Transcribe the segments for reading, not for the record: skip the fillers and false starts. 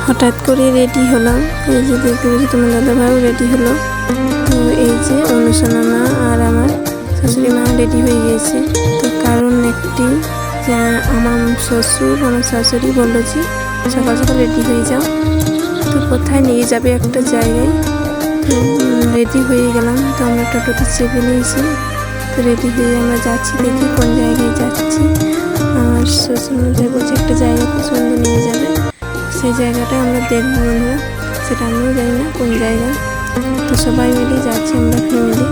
হঠাৎ করে রেডি হলাম। এই যে দেখতে পাচ্ছি তোমার দাদাভাইও রেডি হলো। তো এই যে অনুসোনা মা আর আমার শাশুড়ি মা রেডি হয়ে গিয়েছে। তো কারণ একটি যে আমার শ্বশুর আমার শাশুড়ি বললো যে সকাল সকাল রেডি হয়ে যাও, তো কোথায় নিয়ে যাবে একটা জায়গায়। তো রেডি হয়ে গেলাম। তো আমরা টোটোতে চেপে নিয়েছি। তো রেডি হয়ে আমরা যাচ্ছি, দেখি কোন জায়গায় যাচ্ছি। আমার শ্বশুর মধ্যে বলছে একটা জায়গা খুব সুন্দর নিয়ে যাবে, সেই জায়গাটা আমরা দেখবো বন্ধুরা। সেটা আমরাও জানি না কোন জায়গা। তো সবাই মিলে যাচ্ছি, আমরা ফ্যামিলি,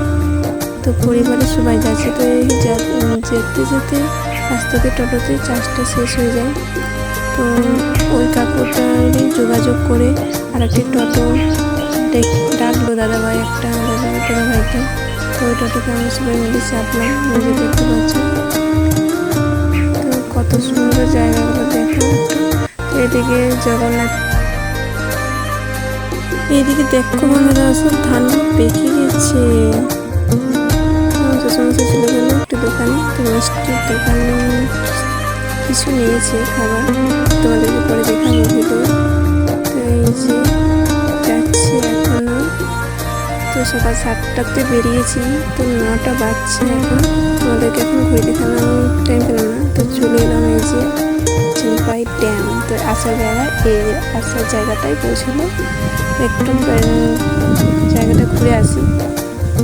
তো পরিবারের সবাই যাচ্ছি। তো এই যেতে যেতে রাস্তাতে টোটোতে চার্জটা শেষ হয়ে যায়। তো ওই কাকুটারই যোগাযোগ করে আর একটি টোটো ডাকলো দাদাভাই, একটা দাদাভাইকে। তো ওই টোটোতে আমরা সবাই মিলে চাপলাম। নিজে দেখতে পাচ্ছি তো কত সুন্দর জায়গাগুলো দেখো। তো এদিকে জগন্নাথ, এইদিকে দেখো বন্ধুরা সব ধানগুলো পেকে গেছে। শ্বশুরমশাই চলে গেল একটি দোকানে, তো মিষ্টির দোকানে কিছু নিয়েছে খাবার, তোমাদেরকে পরে দেখাবো ভিডিও। তো এই যে যাচ্ছি এখনো। তো সকাল 7টাতে বেরিয়েছি, তো 9টা বাজছে এখন। তোমাদেরকে এখন ঘুরে দেখানো টাইম পেলাম না। তো চলে এলাম এই যে চিনপাই ড্যাম। তো আসার জায়গা, এই আসার জায়গাটাই পৌঁছলো। একটু জায়গাটা ঘুরে আসি।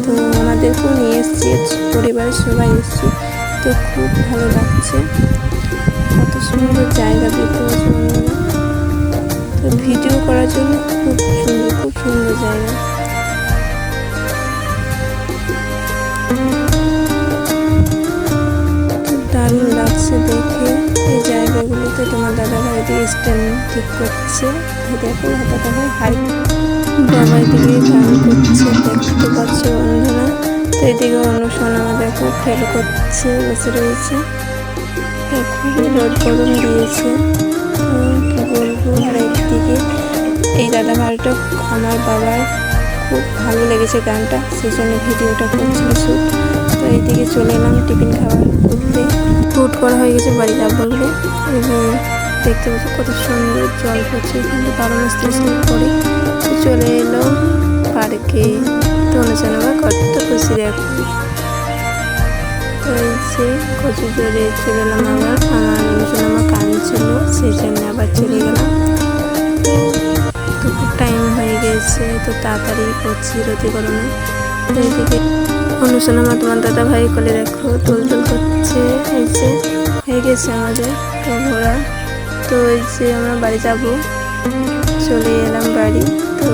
তো আমাদেরকেও নিয়ে এসছি, পরিবারের সবাই এসছি। তো খুব ভালো লাগছে, কত সুন্দর জায়গা দেখতে পাচ্ছি বন্ধুরা। তো ভিডিও করার জন্য খুব সুন্দর জায়গা। তো দারুণ লাগছে দেখে এই জায়গাগুলোতে। তোমার দাদাভাই দিয়ে স্ট্যান্ড ঠিক করছে। দেখো দাদাভাই হাই বাবাই দিকে গান করছে, দেখতে পাচ্ছ বন্ধুরা। তো এদিকে অনুসোনা দেখো খেল করছে, বসে রয়েছে। খুবই রোদ গরম দিয়েছে, তো কী বলবো। আর একদিকে এই দাদাভাইটা আমার বাবার খুব ভালো লেগেছে গানটা, সেই জন্য ভিডিওটা করছিল শ্যুট। তো এইদিকে চলে এলাম টিফিন খাবার করতে। শ্যুট করা হয়ে গেছে বাড়ি যাবো বলে। দেখতে পাচ্ছি কত সুন্দর জল পড়ছে এখানে, 12 মাস 30 দিন পরে। তো চলে এলো পার্কে। তো অনুসোনা মা কত খুশি দেখো। তো এই যে কচু জোরে চলে এলাম আবার। আমার অনুসোনা মা কাঁদছিল, সেই জন্য আবার চলে গেলাম। তো খুব টাইম হয়ে গেছে, তো তাড়াতাড়ি করছি রোদে গরমে। তো এইদিকে অনুসোনা মা তোমার দাদাভাই কোলে দেখো তোল করছে। এই যে হয়ে গেছে আমাদের তো ঘোরা। তো এই যে আমরা বাড়ি যাব, চলে এলাম বাড়ি। তো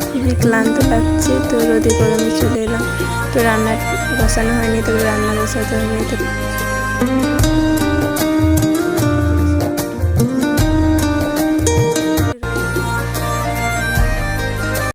খুবই ক্লান্ত লাগছে, তো রোদে গরমে চলে এলাম। তো রান্না বসানো হয়নি, তবে রান্না বসাতে হবে। তো